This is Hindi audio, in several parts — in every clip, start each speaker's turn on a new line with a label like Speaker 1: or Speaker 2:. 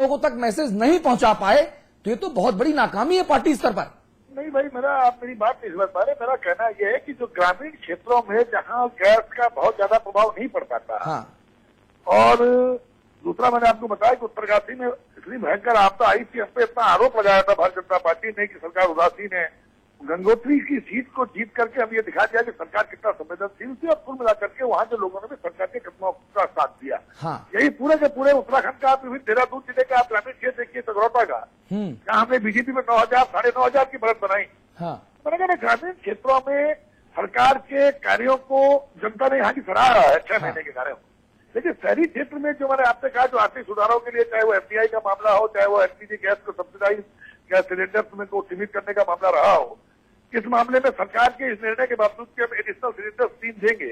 Speaker 1: लोगों तक मैसेज नहीं पहुंचा पाए तो ये तो बहुत बड़ी नाकामी है पार्टी स्तर पर।
Speaker 2: नहीं भाई, आप मेरी बात नहीं समझ पा रहे। मेरा कहना यह है कि जो ग्रामीण क्षेत्रों में जहां गैस का बहुत ज्यादा प्रभाव नहीं पड़ पाता,
Speaker 1: हाँ।
Speaker 2: और दूसरा मैंने आपको बताया कि उत्तरकाशी में इतनी भयंकर आपदा आई थी, हम पे इतना आरोप लगाया था भारतीय जनता पार्टी ने कि सरकार उदासीन है। गंगोत्री की सीट को जीत करके हम ये दिखा दिया कि सरकार कितना संवेदनशील थी, और कुल मिलाकर के वहां जो लोगों ने भी सरकार के कदमों का साथ दिया।
Speaker 1: हाँ।
Speaker 2: यही पूरे के पूरे उत्तराखंड का, आप देहरादून जिले का आप ग्रामीण क्षेत्र देखिए, सगरौता का, जहां हमने बीजेपी में 9,000 9,500 की बढ़त बनाई।
Speaker 1: हाँ।
Speaker 2: मैंने कहा ग्रामीण क्षेत्रों में सरकार के कार्यों को जनता ने यहाँ की सराहा है 6 महीने के कार्यों। लेकिन शहरी क्षेत्र में जो मैंने आपसे कहा, जो आर्थिक सुधारों के लिए, चाहे वो एफडीआई का मामला हो, चाहे वो एलपीजी गैस को सब्सिडाइज गैस सिलेंडर को सीमित करने का मामला रहा हो, इस मामले में सरकार के इस निर्णय के बावजूद कि हम एडिशनल सिलेंडर स्कीम देंगे,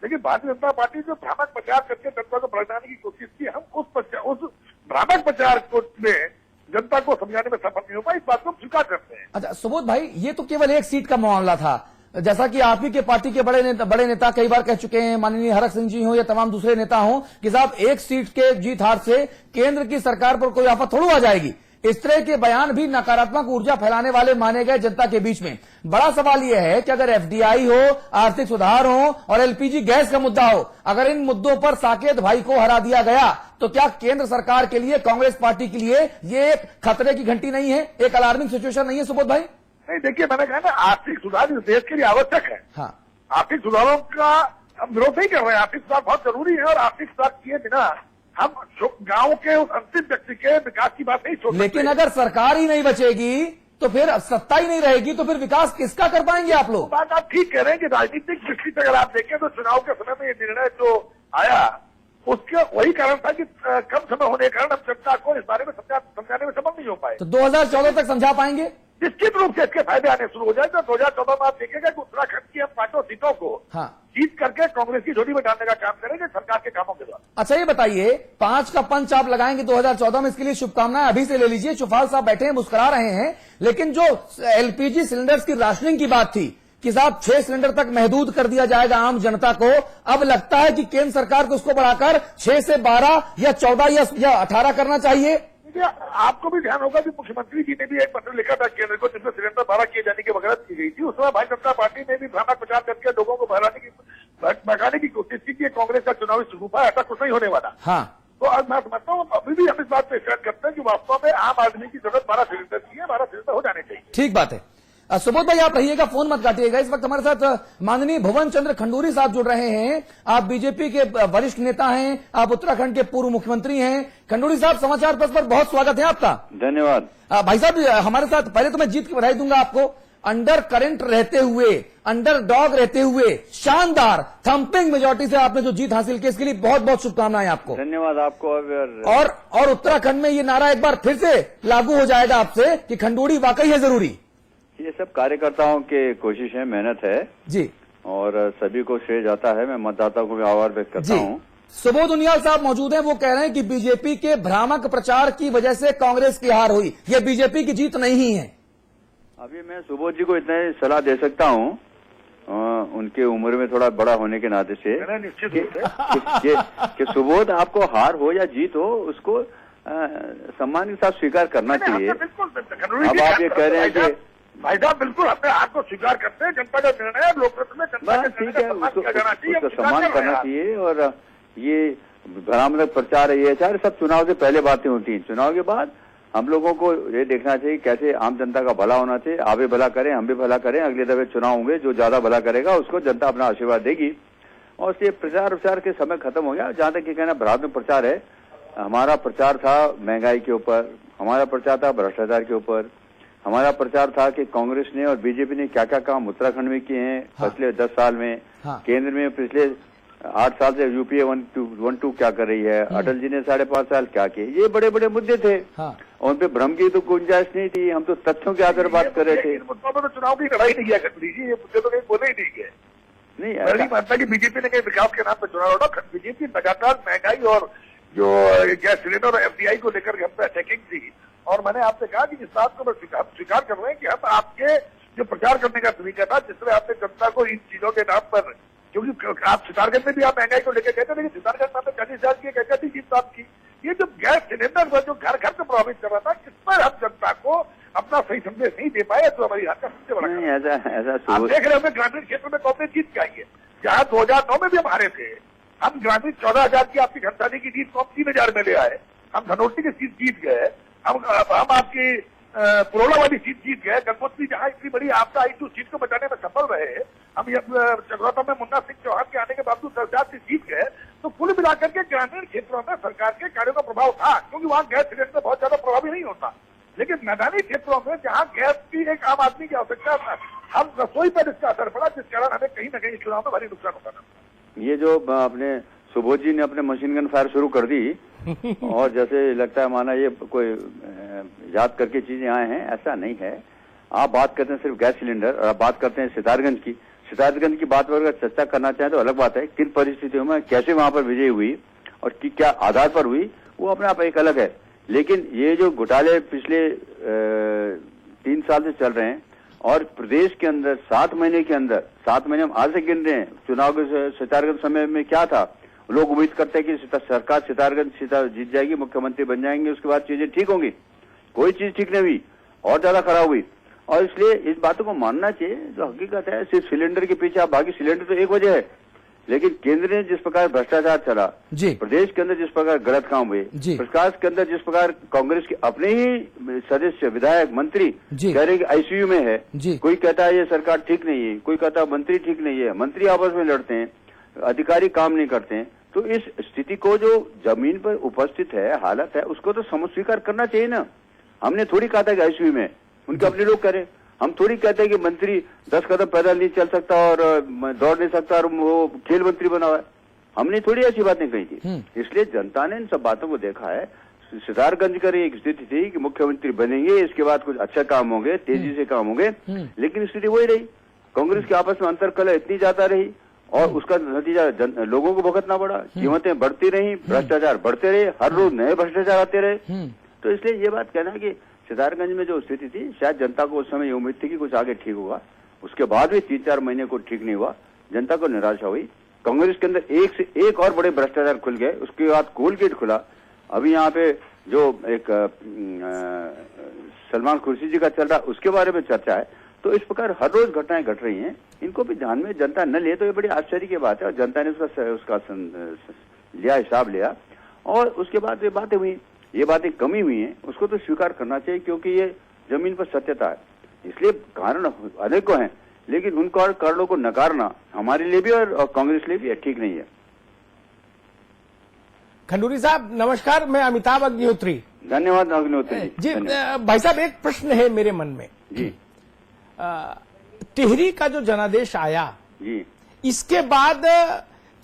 Speaker 2: लेकिन भारतीय जनता पार्टी जो भ्रामक प्रचार करके जनता को भड़काने की कोशिश की, हम उस भ्रामक प्रचार को में जनता को समझाने में सफल नहीं हो पाए। इस बात को हम स्वीकार करते हैं।
Speaker 1: अच्छा सुबोध भाई, ये तो केवल एक सीट का मामला था, जैसा कि आप ही के पार्टी के बड़े नेता कई बार कह चुके हैं, माननीय हरक सिंह जी हो या तमाम दूसरे नेता हो, कि साहब एक सीट के जीत हार से केंद्र की सरकार पर कोई आफत थोड़ी आ जाएगी। इस तरह के बयान भी नकारात्मक ऊर्जा फैलाने वाले माने गए जनता के बीच में। बड़ा सवाल यह है कि अगर एफडीआई हो, आर्थिक सुधार हो और एलपीजी गैस का मुद्दा हो, अगर इन मुद्दों पर साकेत भाई को हरा दिया गया तो क्या केंद्र सरकार के लिए, कांग्रेस पार्टी के लिए ये एक खतरे की घंटी नहीं है, एक अलार्मिंग सिचुएशन नहीं है सुबोध भाई?
Speaker 2: नहीं, देखिए मैंने कहा ना, आर्थिक सुधार इस देश के लिए आवश्यक है।
Speaker 1: हाँ।
Speaker 2: आर्थिक सुधारों का हम विरोध नहीं कर रहे हैं, आर्थिक सुधार बहुत जरूरी है, और आर्थिक सुधार किए बिना हम गांव के उस अंतिम व्यक्ति के विकास की बात नहीं सोच सकते।
Speaker 1: लेकिन अगर सरकार ही नहीं बचेगी तो फिर सत्ता ही नहीं रहेगी, तो फिर विकास किसका कर पाएंगे आप लोग?
Speaker 2: बात आप ठीक कह रहे हैं कि राजनीतिक दृष्टि से अगर आप देखें तो चुनाव के समय में ये निर्णय जो आया, उसका वही कारण था कि कम समय होने के कारण हम जनता को इस बारे में समझाने में सफल नहीं हो पाए।
Speaker 1: तो 2014 तक समझा पाएंगे?
Speaker 2: निश्चित रूप से इसके फायदे आने शुरू हो जाए। तो 2014 में आप देखेंगे कि उत्तराखंड की हम 5 सीटों को जीत करके कांग्रेस की झोली में डालने का काम करेंगे सरकार के कामों के द्वारा।
Speaker 1: अच्छा ये बताइए, 5 का पंच आप लगाएंगे 2014 में, इसके लिए शुभकामनाएं अभी से ले लीजिए। चौफाल साहब बैठे हैं, मुस्कुरा रहे हैं, लेकिन जो एलपीजी सिलेंडर्स की राशनिंग की बात थी कि साहब 6 सिलेंडर तक महदूद कर दिया जाएगा आम जनता को, अब लगता है कि केंद्र सरकार को उसको बढ़ाकर 6 से 12 या 14 या 18 करना चाहिए।
Speaker 2: आपको भी ध्यान होगा कि मुख्यमंत्री जी ने भी एक पत्र लिखा था केंद्र को, जिसमें सिलेंडर 12 किए जाने की वकालत की गई थी। उस समय भारतीय जनता पार्टी ने भी भ्रामक प्रचार करके लोगों को भगाने की कोशिश की कि कांग्रेस का चुनावी स्वरूप है, ऐसा कुछ नहीं होने वाला।
Speaker 1: हाँ।
Speaker 2: तो आज मैं समझता हूँ अभी भी हम इस बात पे स्टैंड करते हैं कि वास्तव में आम आदमी की जरूरत 12 सिलेंडर की है, 12 सिलेंडर हो जाने चाहिए।
Speaker 1: ठीक बात है। सुबोध भाई आप रहिएगा, फोन मत काटिएगा। इस वक्त हमारे साथ माननीय भुवन चंद्र खंडूरी साहब जुड़ रहे हैं। आप बीजेपी के वरिष्ठ नेता हैं, आप उत्तराखंड के पूर्व मुख्यमंत्री हैं। खंडूरी साहब, समाचार पत्र पर बहुत स्वागत है आपका।
Speaker 3: धन्यवाद।
Speaker 1: भाई साहब हमारे साथ, पहले तो मैं जीत की बधाई दूंगा आपको। अंडर करंट रहते हुए, अंडर डॉग रहते हुए शानदार थम्पिंग मेजॉरिटी से आपने जो जीत हासिल की, इसके लिए बहुत बहुत शुभकामनाएं आपको।
Speaker 3: धन्यवाद आपको।
Speaker 1: और उत्तराखंड में ये नारा एक बार फिर से लागू हो जाएगा आपसे कि खंडूरी वाकई है जरूरी।
Speaker 3: ये सब कार्यकर्ताओं के कोशिश है, मेहनत है
Speaker 1: जी,
Speaker 3: और सभी को श्रेय जाता है। मैं मतदाताओं को भी आभार व्यक्त करता हूँ।
Speaker 1: सुबोध उनियाल साहब मौजूद हैं, वो कह रहे हैं कि बीजेपी के भ्रामक प्रचार की वजह से कांग्रेस की हार हुई, ये बीजेपी की जीत नहीं है।
Speaker 3: अभी मैं सुबोध जी को इतना सलाह दे सकता हूँ, उनके उम्र में थोड़ा बड़ा होने के नाते से, कि सुबोध आपको हार हो या जीत हो, उसको सम्मान के साथ स्वीकार करना चाहिए। अब आप ये कह रहे हैं कि
Speaker 2: भाई साहब बिल्कुल अपने आप को स्वीकार करते हैं, जनता का निर्णय है, लोकतंत्र में जनता का
Speaker 3: ठीक है, उसको सम्मान करना
Speaker 2: चाहिए।
Speaker 3: चाहिए। और ये भ्रामक प्रचार है, ये चार सब चुनाव से पहले बातें होती हैं। चुनाव के बाद हम लोगों को ये देखना चाहिए कैसे आम जनता का भला होना चाहिए। आप भी भला करें, हम भी भला करें। अगले दफे चुनाव होंगे, जो ज्यादा भला करेगा उसको जनता अपना आशीर्वाद देगी। और ये प्रचार के समय खत्म हो गया। जहां तक ये कहना भ्रामक प्रचार है, हमारा प्रचार था महंगाई के ऊपर, हमारा प्रचार था भ्रष्टाचार के ऊपर, हमारा प्रचार था कि कांग्रेस ने और बीजेपी ने क्या क्या काम उत्तराखंड में किए हैं पिछले 10 साल में। केंद्र में पिछले 8 साल से यूपीए 1-2 क्या कर रही है, अटल जी ने 5.5 साल क्या किए, ये बड़े बड़े मुद्दे थे। और उन पे भ्रम की तो गुंजाइश नहीं थी। हम तो तथ्यों के आधार बात कर रहे थे।
Speaker 2: तो चुनाव की लड़ाई नहीं किया कर लीजिए, ये मुद्दे तो कहीं बोले ही नहीं गए। नहीं मानता कि बीजेपी ने कहीं विकास के नाम पर चुनाव लड़ा। बीजेपी लगातार महंगाई और जो गैस सिलेंडर और एफडीआई को लेकर हम पे अटैकिंग थी। और मैंने आपसे कहा कि इस बात को मैं स्वीकार कर रहे हैं कि हम आपके जो प्रचार करने का तरीका था, जिसमें आपने जनता को इन चीजों के नाम पर, क्योंकि आप सितारगंज में भी आप महंगाई को लेकर कहते, लेकिन सितारगंज में 40,000 की कहते थी जीत साहब की। ये जो गैस सिलेंडर जो घर घर प्रभावित कर रहा था, किस पर हम जनता को अपना सही संदेश नहीं दे पाए, तो हमारी हाथ का सबसे बड़ा
Speaker 3: नहीं,
Speaker 2: कारण।
Speaker 3: ऐसा
Speaker 2: आप देख रहे होंगे ग्रामीण क्षेत्र में कांग्रेस जीत के आई है, जहां 2009 में भी हम हारे थे। हम ग्रामीण 14,000 की आपकी घनसाली की जीत को हम 3,000 में ले आए। हम धनौल्टी की सीट जीत गए, हम आपकी पुरोला वाली सीट जीत गए। गंगोत्री जहां इतनी बड़ी आपदा आई थी उस सीट को बचाने में सफल रहे। हम चक्रौता में मुन्ना सिंह चौहान के आने के बावजूद 10,000 से जीत गए। तो कुल मिलाकर के ग्रामीण क्षेत्रों में सरकार के कार्यों का प्रभाव था, क्योंकि वहां गैस सिलेंडर बहुत ज्यादा प्रभावी नहीं होता। लेकिन मैदानी क्षेत्रों में जहां गैस की एक आम आदमी की आवश्यकता था, हम रसोई पर इसका असर पड़ा, जिस कारण हमें कहीं न कहीं चुनाव में भारी नुकसान होता था।
Speaker 3: ये जो अपने सुबोध जी ने अपने मशीन गन फायर शुरू कर दी और जैसे लगता है माना ये कोई याद करके चीजें आए हैं, ऐसा नहीं है। आप बात करते हैं सिर्फ गैस सिलेंडर और आप बात करते हैं सितारगंज की। सितारगंज की बात पर अगर चर्चा करना चाहें तो अलग बात है, किन परिस्थितियों में कैसे वहां पर विजय हुई और क्या आधार पर हुई, वो अपने आप एक अलग है। लेकिन ये जो घोटाले पिछले 3 साल से चल रहे हैं और प्रदेश के अंदर 7 महीने के अंदर, 7 महीने हम आज से गिन रहे हैं, चुनाव के सितारगंज समय में क्या था, लोग उम्मीद करते हैं कि सरकार सितारगंज जीत जाएगी, मुख्यमंत्री बन जाएंगे, उसके बाद चीजें ठीक होंगी। कोई चीज ठीक नहीं हुई और ज्यादा खराब हुई। और इसलिए इस बातों को मानना चाहिए, जो हकीकत है। सिर्फ सिलेंडर के पीछे आप भागी, सिलेंडर तो एक वजह है, लेकिन केंद्र ने जिस प्रकार भ्रष्टाचार चला, प्रदेश के अंदर जिस प्रकार गलत काम हुए, प्रकाश के अंदर जिस प्रकार कांग्रेस के अपने ही सदस्य, विधायक, मंत्री कह रहे कि आईसीयू में है, कोई कहता है ये सरकार ठीक नहीं है, कोई कहता है मंत्री ठीक नहीं है, मंत्री आपस में लड़ते हैं, अधिकारी काम नहीं करते हैं। तो इस स्थिति को जो जमीन पर उपस्थित है, हालत है, उसको तो स्वीकार करना चाहिए ना। हमने थोड़ी कहा था कि आईसीयू में, उनके अपने लोग करें। हम थोड़ी कहते हैं कि मंत्री 10 कदम पैदल नहीं चल सकता और दौड़ नहीं सकता और वो खेल मंत्री बना हुआ है। हमने थोड़ी ऐसी बातें कही थी। इसलिए जनता ने इन सब बातों को देखा है। सितारगंज का एक स्थिति थी कि मुख्यमंत्री बनेंगे, इसके बाद कुछ अच्छा काम होंगे, तेजी से काम होंगे, लेकिन स्थिति वही रही। कांग्रेस के आपस में अंतरकलह इतनी ज्यादा रही और उसका नतीजा लोगों को भुगतना पड़ा। कीमतें बढ़ती रही, भ्रष्टाचार बढ़ते रहे, हर रोज नए भ्रष्टाचार आते रहे। तो इसलिए ये बात कहना है कि सितारगंज में जो स्थिति थी, शायद जनता को उस समय ये उम्मीद थी कि कुछ आगे ठीक होगा। उसके बाद भी 3-4 महीने को ठीक नहीं हुआ, जनता को निराशा हुई। कांग्रेस के अंदर एक से एक और बड़े भ्रष्टाचार खुल गए। उसके बाद कोलगेट खुला। अभी यहाँ पे जो एक सलमान खुर्शीद जी का चल रहा, उसके बारे में चर्चा है। तो इस प्रकार हर रोज घटनाएं घट रही हैं। इनको भी ध्यान में जनता न ले तो ये बड़ी आश्चर्य की बात है। और जनता ने उसका लिया, हिसाब लिया और उसके बाद ये बातें हुई, ये बातें कमी हुई हैं, उसको तो स्वीकार करना चाहिए, क्योंकि ये जमीन पर सत्यता है। इसलिए कारण अनेकों हैं, लेकिन उन कारणों को नकारना हमारे लिए भी और कांग्रेस लिए भी ठीक नहीं है।
Speaker 4: खंडूरी साहब नमस्कार, मैं अमिताभ अग्निहोत्री।
Speaker 3: धन्यवाद अग्निहोत्री
Speaker 4: जी। भाई साहब एक प्रश्न है मेरे मन में
Speaker 3: जी।
Speaker 4: टिहरी का जो जनादेश आया
Speaker 3: जी,
Speaker 4: इसके बाद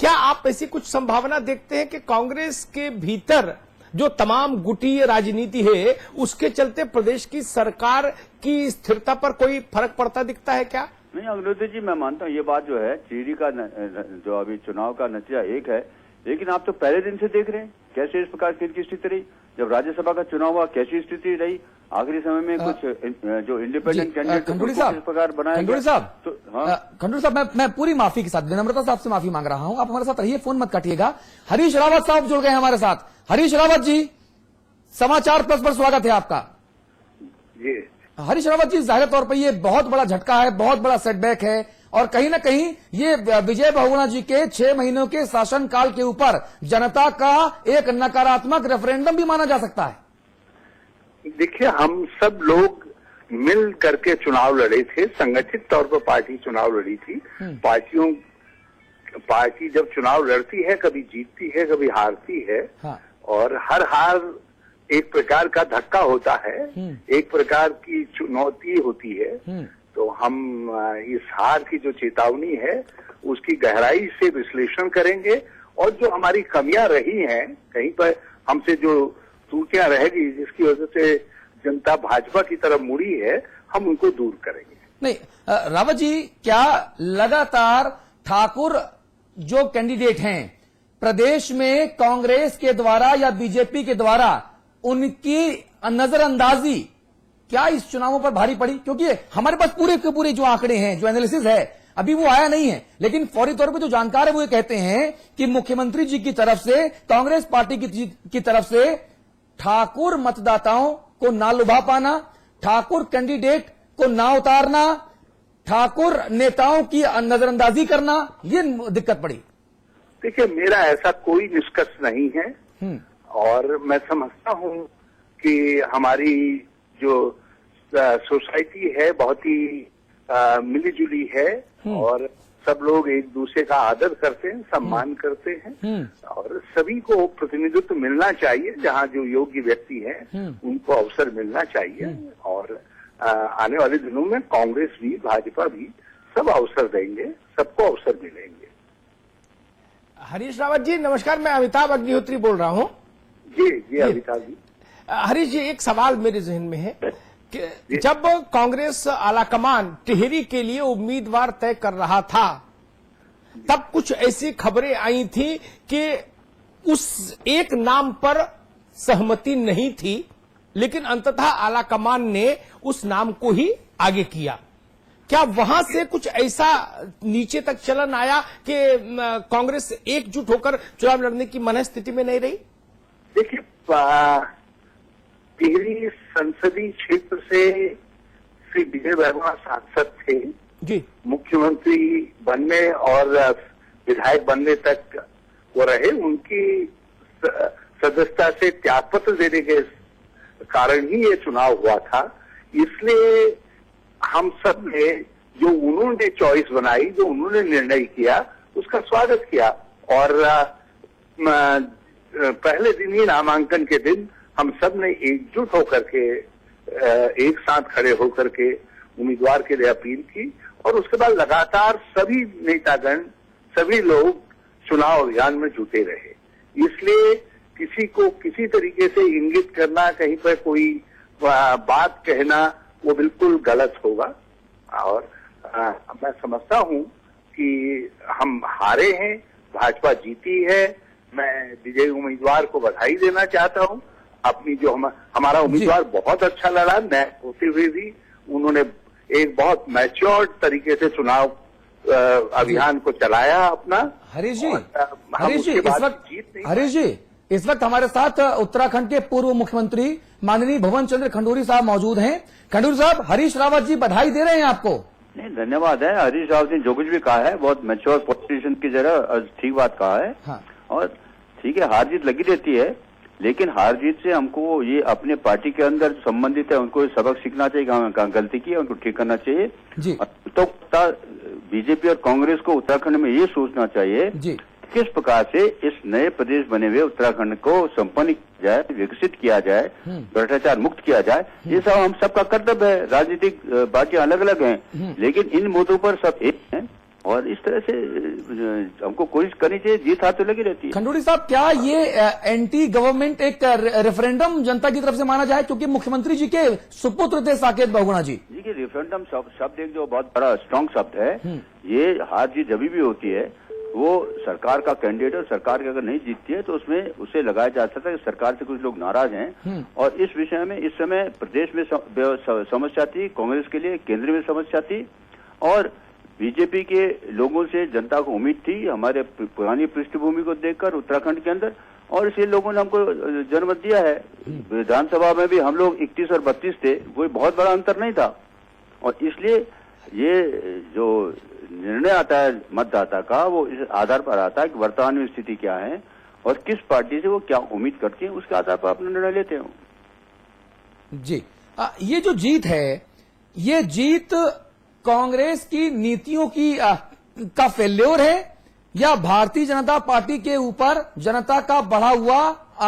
Speaker 4: क्या आप ऐसी कुछ संभावना देखते हैं कि कांग्रेस के भीतर जो तमाम गुटी राजनीति है उसके चलते प्रदेश की सरकार की स्थिरता पर कोई फर्क पड़ता दिखता है क्या?
Speaker 3: नहीं अग्निहोत्री जी, मैं मानता हूँ ये बात जो है, टिहरी का जो अभी चुनाव का नतीजा एक है, लेकिन आप तो पहले दिन से देख रहे हैं कैसे इस प्रकार की स्थिति रही। जब राज्यसभा का चुनाव हुआ कैसी स्थिति रही, आखिरी समय में कुछ जो इंडिपेंडेंट कैंडिडेट इस प्रकार बनाया।
Speaker 1: खंडूरी साहब,
Speaker 3: तो हाँ,
Speaker 1: खंडूरी साहब, मैं पूरी माफी के साथ, विनम्रता से आपसे माफी मांग रहा हूं। आप हमारे साथ रहिए, फोन मत काटिएगा। हरीश रावत साहब जुड़ गए हमारे साथ। हरीश रावत जी, समाचार प्लस पर स्वागत है आपका।
Speaker 2: जी
Speaker 1: हरीश रावत जी, जाहिर तौर पर यह बहुत बड़ा झटका है, बहुत बड़ा सेटबैक है और कहीं ना कहीं ये विजय बहुगुणा जी के 6 महीनों के शासनकाल के ऊपर जनता का एक नकारात्मक रेफरेंडम भी माना जा सकता है।
Speaker 5: देखिए, हम सब लोग मिल करके चुनाव लड़े थे, संगठित तौर पर पार्टी चुनाव लड़ी थी। पार्टी जब चुनाव लड़ती है, कभी जीतती है, कभी हारती है।
Speaker 1: हाँ।
Speaker 5: और हर हार एक प्रकार का धक्का होता है, एक प्रकार की चुनौती होती है। तो हम इस हार की जो चेतावनी है उसकी गहराई से विश्लेषण करेंगे और जो हमारी कमियां रही हैं, कहीं पर हमसे जो त्रुटियां रहेगी जिसकी वजह से जनता भाजपा की तरफ मुड़ी है, हम उनको दूर करेंगे।
Speaker 1: नहीं रावत जी, क्या लगातार ठाकुर जो कैंडिडेट हैं प्रदेश में कांग्रेस के द्वारा या बीजेपी के द्वारा, उनकी नजरअंदाजी क्या इस चुनावों पर भारी पड़ी? क्योंकि हमारे पास पूरे के पूरे जो आंकड़े हैं, जो एनालिसिस है, अभी वो आया नहीं है, लेकिन फौरी तौर पे जो जानकार है वो ये कहते हैं कि मुख्यमंत्री जी की तरफ से, कांग्रेस पार्टी की तरफ से ठाकुर मतदाताओं को ना लुभा पाना, ठाकुर कैंडिडेट को ना उतारना, ठाकुर नेताओं की नजरअंदाजी करना, ये दिक्कत पड़ी।
Speaker 5: देखिए, मेरा ऐसा कोई निष्कर्ष नहीं है और मैं समझता हूं कि हमारी जो सोसाइटी है बहुत ही मिलीजुली है और सब लोग एक दूसरे का आदर करते हैं, सम्मान करते हैं और सभी को प्रतिनिधित्व मिलना चाहिए। जहां जो योग्य व्यक्ति हैं उनको अवसर मिलना चाहिए और आने वाले दिनों में कांग्रेस भी, भाजपा भी सब अवसर देंगे, सबको अवसर मिलेंगे।
Speaker 4: हरीश रावत जी नमस्कार, मैं अमिताभ अग्निहोत्री बोल रहा हूं।
Speaker 5: जी अमिताभ जी।
Speaker 4: हरीश जी, एक सवाल मेरे जहन में है कि जब कांग्रेस आलाकमान टिहरी के लिए उम्मीदवार तय कर रहा था, तब कुछ ऐसी खबरें आई थी कि उस एक नाम पर सहमति नहीं थी, लेकिन अंततः आलाकमान ने उस नाम को ही आगे किया। क्या वहां से कुछ ऐसा नीचे तक चलन आया कि कांग्रेस एकजुट होकर चुनाव लड़ने की मनस्थिति में नहीं रही?
Speaker 5: देखिए, टिहरी संसदीय क्षेत्र से श्री विजय वर्मा सांसद थे
Speaker 4: जी।
Speaker 5: मुख्यमंत्री बनने और विधायक बनने तक वो रहे। उनकी सदस्यता से त्यागपत्र देने के कारण ही ये चुनाव हुआ था। इसलिए हम सब ने जो उन्होंने चॉइस बनाई, जो उन्होंने निर्णय किया, उसका स्वागत किया और पहले दिन ही नामांकन के दिन हम सब ने एकजुट होकर के एक साथ खड़े होकर के उम्मीदवार के लिए अपील की और उसके बाद लगातार सभी नेतागण, सभी लोग चुनाव अभियान में जुटे रहे। इसलिए किसी को किसी तरीके से इंगित करना, कहीं पर कोई बात कहना, वो बिल्कुल गलत होगा और मैं समझता हूं कि हम हारे हैं, भाजपा जीती है। मैं विजयी उम्मीदवार को बधाई देना चाहता हूं। अपनी जो हमारा उम्मीदवार बहुत अच्छा लड़ा, नया होते हुए भी उन्होंने एक बहुत मैच्योर्ड तरीके से चुनाव अभियान को चलाया अपना।
Speaker 1: हरीश जी, इस वक्त हमारे साथ उत्तराखंड के पूर्व मुख्यमंत्री माननीय भवन चंद्र खंडूरी साहब मौजूद हैं। खंडूरी साहब, हरीश रावत जी बधाई दे रहे हैं आपको।
Speaker 3: नहीं, धन्यवाद है। हरीश रावत ने जो कुछ भी कहा है बहुत मैच्योर पॉलिटिशियन की जगह ठीक बात कहा है।
Speaker 1: हाँ।
Speaker 3: और ठीक है, हार जीत लगी रहती है, लेकिन हार जीत से हमको ये अपने पार्टी के अंदर संबंधित है, उनको सबक सीखना चाहिए, कहाँ गलती की है उनको ठीक करना चाहिए
Speaker 1: जी।
Speaker 3: तो बीजेपी और कांग्रेस को उत्तराखंड में ये सोचना चाहिए
Speaker 1: जी
Speaker 3: किस प्रकार से इस नए प्रदेश बने हुए उत्तराखंड को संपन्न किया जाए, विकसित किया जाए, भ्रष्टाचार मुक्त किया जाए। ये सब हम सबका कर्तव्य है। राजनीतिक पार्टियां अलग अलग हैं, लेकिन इन मुद्दों पर सब एक हैं और इस तरह से हमको कोशिश करनी चाहिए। जीत हाथ तो लगी रहती है।
Speaker 1: खंडूरी साहब, क्या ये एंटी गवर्नमेंट एक रेफरेंडम जनता की तरफ से माना जाए, क्योंकि मुख्यमंत्री जी के सुपुत्र थे साकेत बहुगुणा जी?
Speaker 3: देखिए, रेफरेंडम शब्द एक जो बहुत बड़ा स्ट्रांग शब्द है। ये हार जीत जब भी होती है, वो सरकार का कैंडिडेट और सरकार की अगर नहीं जीतती है तो उसमें उसे लगाया जा सकता है कि सरकार से कुछ लोग नाराज हैं और इस विषय में इस समय प्रदेश में समस्या थी, कांग्रेस के लिए केंद्र में समस्या थी और बीजेपी के लोगों से जनता को उम्मीद थी हमारे पुरानी पृष्ठभूमि को देखकर उत्तराखंड के अंदर, और इसलिए लोगों ने हमको जनमत दिया है। विधानसभा में भी हम लोग 31 और 32 थे, कोई बहुत बड़ा अंतर नहीं था और इसलिए ये जो निर्णय आता है मतदाता का, वो इस आधार पर आता है कि वर्तमान में स्थिति क्या है और किस पार्टी से वो क्या उम्मीद करती है, उसके आधार पर अपना निर्णय लेते हैं।
Speaker 1: जी, ये जो जीत है, ये जीत कांग्रेस की नीतियों की का फेल्योर है या भारतीय जनता पार्टी के ऊपर जनता का बढ़ा हुआ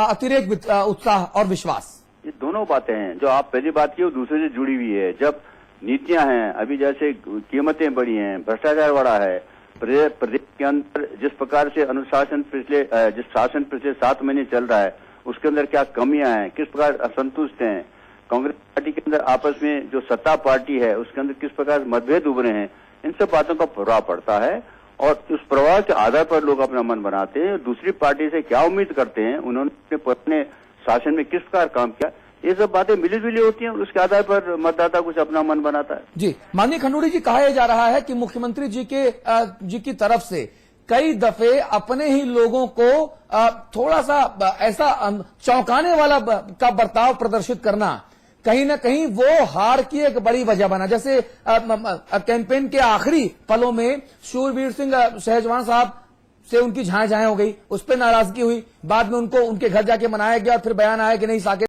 Speaker 1: अतिरेक उत्साह और विश्वास?
Speaker 3: ये दोनों बातें हैं। जो आप पहली बात की वो दूसरे से जुड़ी हुई है। जब नीतियां हैं, अभी जैसे कीमतें बढ़ी हैं, भ्रष्टाचार बढ़ा है, प्रदेश के अंदर जिस प्रकार से अनुशासन जिस शासन पिछले 7 महीने चल रहा है उसके अंदर क्या कमियां हैं, किस प्रकार असंतुष्ट हैं, कांग्रेस पार्टी के अंदर आपस में जो सत्ता पार्टी है उसके अंदर किस प्रकार मतभेद उभरे हैं, इन सब बातों का प्रभाव पड़ता है और उस प्रभाव के आधार पर लोग अपना मन बनाते हैं। दूसरी पार्टी से क्या उम्मीद करते हैं, उन्होंने अपने शासन में किस प्रकार काम किया, ये सब बातें मिली जुली होती हैं और उसके आधार पर मतदाता कुछ अपना मन बनाता है।
Speaker 1: जी, माननीय खंडूरी जी, कहा जा रहा है कि मुख्यमंत्री जी की तरफ से कई दफे अपने ही लोगों को थोड़ा सा ऐसा चौंकाने वाला का बर्ताव प्रदर्शित करना कहीं ना कहीं वो हार की एक बड़ी वजह बना। जैसे कैंपेन के आखिरी पलों में शूरवीर सिंह सहजवान साहब से उनकी झाएं हो गई, उस पर नाराजगी हुई, बाद में उनको उनके घर जाके मनाया गया और फिर बयान आया कि नहीं साकेत